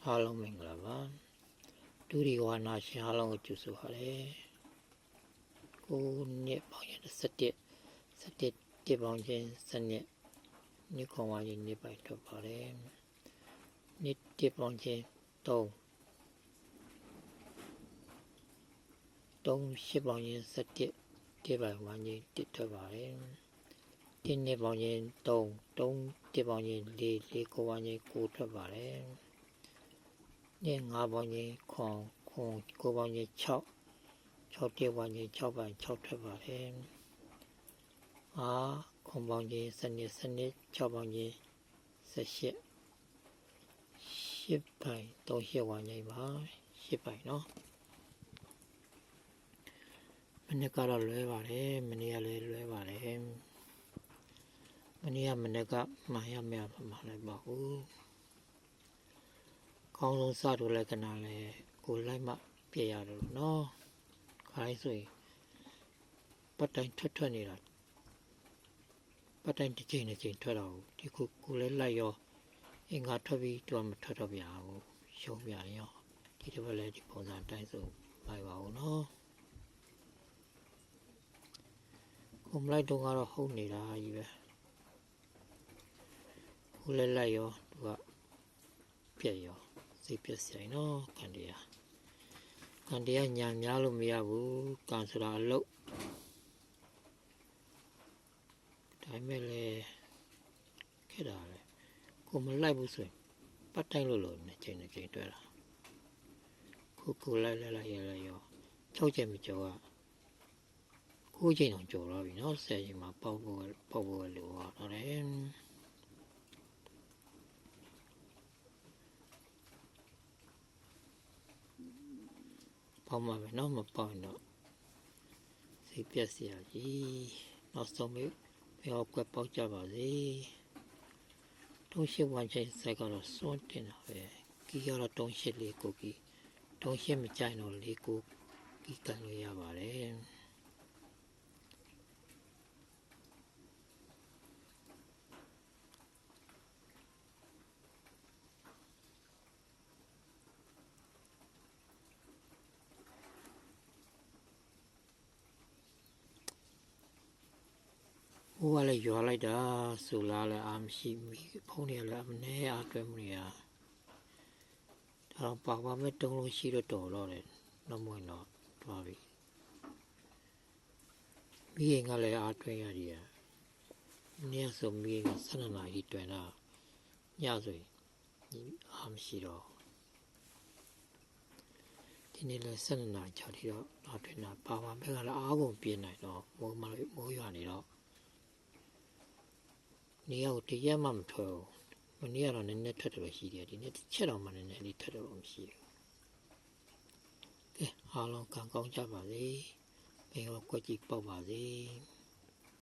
အားလုံးမင်္ဂလာပါဒုတိယဝါနာရှင်အားလုံးကိုကြိုဆိုပါရစေကိုနှစ်ပေါင်းရ17ပေါင်းချင်းစနစ်နှစ်ခွန်ဝါကြီးနှစ်ပိုက်ထွက်ပါတယ်နှစ်တစ်ပေါင်းချင်း3ရှစ်ပေါင်းချင်း17တစ်ပိုက်ဝါကြီးတစ်ထွက်ပါတယ်တစ်နှစ်ပေါင်းချင်း3တစ်ပေါင်းချင်း4ကိုဝါကြီး9ထွက်ပါတယ်နှစ်5ပေါင်းချင်းခွန်9ပေါင်းချင်း6တစ်ပေါင်းချင်း6ပိုင်း6ထွက်ပါတယ်ခွန်ပေါင်းချင်းစနစ်6ပေါင်းချင်း18 8ပိုင်း3ဝါကြီးပါ8ပိုင်းနော်မနေ့ကတော့လွဲပါတယ်မနေ့ကလည်းလွဲပါတယ်မနေ့ကမနေ့ကမှားရမရမှာလည်းမဟုတ်ဘူးကောင်းဆုံးစတို့လည်းခဏလည်းကိုလိုက်မှပြရတော့နော်ခိုင်းဆိုရင်ပတ်တိုင်းထွက်နေတာပတ်တိုင်းတစ်ချိန်ထွက်တော့ဒီကိုလည်းလိုက်ရောအင်္ဂါထွက်ပြီးတော့မထွက်တော့ပြဘူးရှုံးပြရောဒီတစ်ပတ်လည်းဒီပုံစံတိုင်းဆိုလိုက်ပါဦးနော်ကိုမလိုက်တော့ကတော့ဟုတ်နေတာကြီးပဲကိုလည်းလိုက်ရောသူကပြက်ရောစိတ်ပြက်ဆိုင်နော်ကန်တရားညာများလို့မရဘူးကန်ဆိုတာအလုပ်ဒါပေမဲ့လည်းခဲ့တာလေကိုမလိုက်ဘူးဆိုရင်ပတ်တိုင်းလို့နေချိန်တွေ့တာကိုလိုက်ရော6ချိန်မကျော်က9ချိန်တော့ကျော်တော့ပြီနော်10ချိန်မှာပေါက်ဖို့လို့တော့တယ်ပေါက်မှာပဲနော်မပေါက်တော့စိတ်ပြက်စရာကြီးနောက်ဆုံးပဲဘယ်ကွက်ပေါက်ကြပါစေ3-8 one chain စိုက်ကတော့စွန့်တင်တာပဲကီကတော့3-8လေးကိုကီ3-8မကြိုက်တော့လေးကိုကီကန်လို့ရပါတယ်ဟိုကလည်းရွာလိုက်တာဆိုလားလည်းအာမရှိမိဖုန်းတွေကလည်းအမနေအားတွဲမှုတွေကဒါတော့ပါမဲ့တုံးလို့ရှိတော့တော်တယ်တော့မဝင်တော့သွားပြီမိရင်ကလည်းအားတွဲရတယ်နည်းဆိုမိရင်က12နာရီတွင်တော့ညဆိုရင်အာမရှိတော့ဒီနေ့လည်း12နာရီ6ထိတော့တော့တွင်တာပါမဲ့ကလည်းအားကုန်ပြင်းနိုင်တော့မိုးရွာနေတော့နေရာကိုတရက်မှမထွက်ဘူးမနေ့ကတော့နည်းနည်းထွက်တယ်ပဲရှိတယ်ဒီနေ့တစ်ချက်တော့မှနည်းနည်းလေးထွက်တယ်လို့မရှိဘူးကဲအားလုံးကောင်းကြပါစေဘယ်တော့ကြွက်ကြည့်ပေါက်ပါစေ